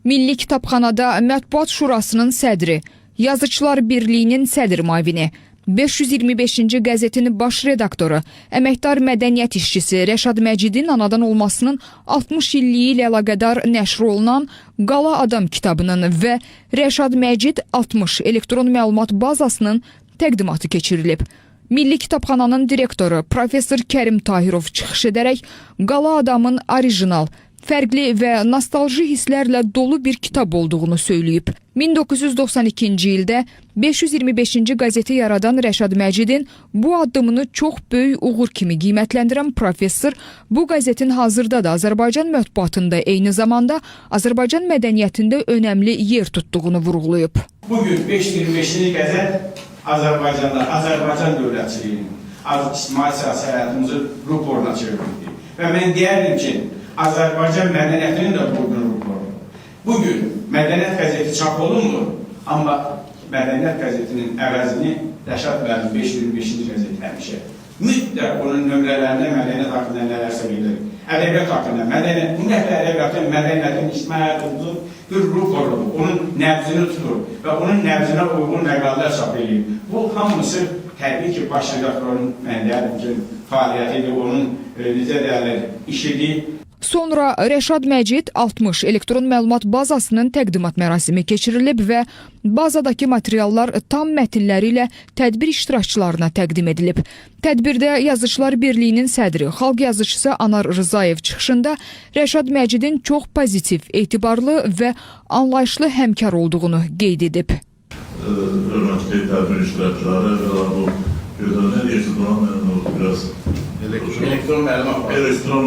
Milli Kitabxanada Mətbuat Şurasının sədri, Yazıçılar Birliyinin sədr müavini, 525-ci qəzetin baş redaktoru, əməkdar mədəniyyət işçisi Rəşad Məcidin anadan olmasının 60 illiyi ilə əlaqədar nəşr olunan Qala Adam kitabının və Rəşad Məcid 60 elektron məlumat bazasının təqdimatı keçirilib. Milli Kitabxananın direktoru Professor Kərim Tahirov çıxış edərək Qala Adamın orijinal, fərqli və nostalji hisslərlə dolu bir kitab olduğunu söyləyib. 1992-ci ildə 525-ci qəzeti yaradan Rəşad Məcidin bu addımını çox böyük uğur kimi qiymətləndirən professor bu qəzetin hazırda da Azərbaycan mətbuatında eyni zamanda Azərbaycan mədəniyyətində önəmli yer tutduğunu vurğulayıb. Bugün 525-ci qəzet Azərbaycan dövlətçiliyinin, ictimai siyasi həyatımızı ruporuna çevirdi. Və mən deyərdim ki, Azərbaycan mədəniyyətinin də bugün ruporu. Bugün mədəniyyət qəzeti çap olunmur, amma mədəniyyət qəzetinin əvəzini Rəşad müəllim 525-ci qəzeti həmişə. Mütləq onun nömrələrində mədəniyyət haqqında nələrsə bilir. Ədəbiyyat haqqında, mədəniyyət, ümumiyyətlə ədəbiyyatın, mədəniyyətin, ictimai həyatımızın bir ruporudur. Onun nəbzini tutur və onun nəbzinə uyğun məqalələr çap edir. Bu hamısı təbii ki, baş redaktorun, mən deyərdim ki, fəaliyyətidir, onun necə deyərlər, işidir. Sonra Rəşad Məcid 60 elektron məlumat bazasının təqdimat mərasimi keçirilib və bazadakı materiallar tam mətnləri ilə tədbir iştirakçılarına təqdim edilib. Tədbirdə Yazıçılar Birliyinin sədri, xalq yazıçısı Anar Rzayev çıxışında Rəşad Məcidin çox pozitiv, etibarlı və anlayışlı həmkar olduğunu qeyd edib. Hörmətli tədbir iştirakçıları və bu gözəl nə deyirsiniz buna, mən o biraz elektron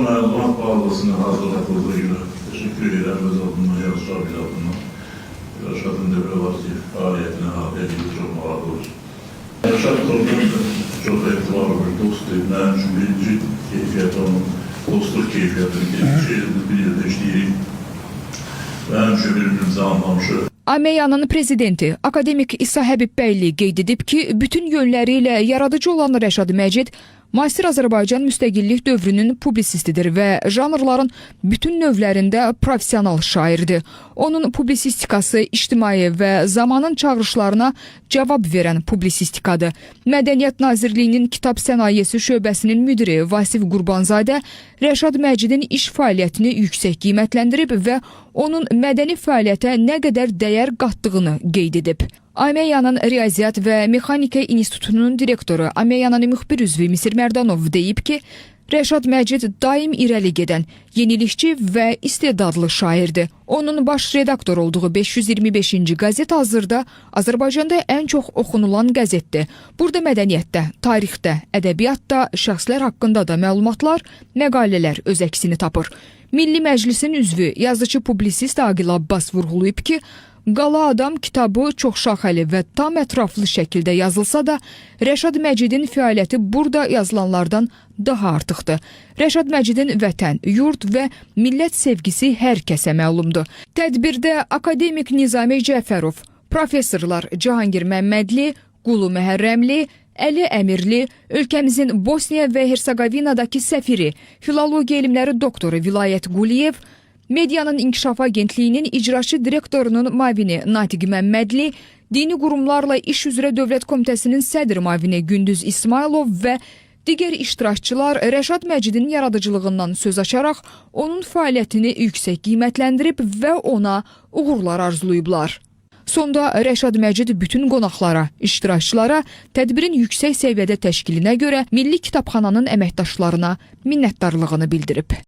məlumat bazasını hazırladığı günə təşəkkür edirəm öz adından, Yazıçılar Birliyi adından. Rəşadın Devrəvasi fəaliyyətinə hafiyyəti çox maraqlıdır. Rəşad çox etibarlı bir dostdur. Mənim üçün birinci keyfiyyət onun dostluq keyfiyyətini bir yerdə işləyirik. Mənim üçün bir-birimizə anlamışıq. AMEYA'nın prezidenti akademik İsa Həbibbəyli qeyd edib ki, bütün yönləri ilə yaradıcı olan Rəşad Məcid müasir Azərbaycan müstəqillik dövrünün publisistidir və janrların bütün növlərində professional şairdir. Onun publisistikası ictimai və zamanın çağırışlarına cavab verən publisistikadır. Mədəniyyət Nazirliyinin Kitab Sənayesi şöbəsinin müdiri Vasif Qurbanzadə Rəşad Məcidin iş fəaliyyətini yüksək qiymətləndirib və onun mədəni fəaliyyətə nə qədər dəyər qatdığını qeyd edib. AMEYA'nın Riyaziyyat və Mexanika İnstitutunun direktoru, AMEYA'nın müxbir üzvü Misir Mərdanov deyib ki, Rəşad Məcid daim irəli gedən, yenilikçi və istedadlı şairdir. Onun baş redaktor olduğu 525-ci qəzet hazırda Azərbaycanda ən çox oxunulan qəzetdir. Burada mədəniyyətdə, tarixdə, ədəbiyyatda, şəxslər haqqında da məlumatlar, məqalələr öz əksini tapır. Milli Məclisin üzvü, yazıcı publisist Aqil Abbas vurğulayıb ki, Qala Adam kitabı çox şaxəli və tam ətraflı şəkildə yazılsa da, Rəşad Məcidin fəaliyyəti burada yazılanlardan daha artıqdır. Rəşad Məcidin vətən, yurt və millət sevgisi hər kəsə məlumdur. Tədbirdə akademik Nizami Cəfərov, professorlar Cahangir Məmmədli, Qulu Məhərrəmli, Əli Əmirli, ölkəmizin Bosniya və Hersegovinadakı səfiri, filologiya elmləri doktoru Vilayət Quliyev, Medianın İnkişaf Agentliyinin icraçı direktorunun müavini Natiq Məmmədli, dini qurumlarla iş üzrə Dövlət Komitəsinin sədr müavini Gündüz İsmailov və digər iştirakçılar Rəşad Məcidin yaradıcılığından söz açaraq onun fəaliyyətini yüksək qiymətləndirib və ona uğurlar arzulayıblar. Sonda Rəşad Məcid bütün qonaqlara, iştirakçılara tədbirin yüksək səviyyədə təşkilinə görə Milli Kitabxananın əməkdaşlarına minnətdarlığını bildirib.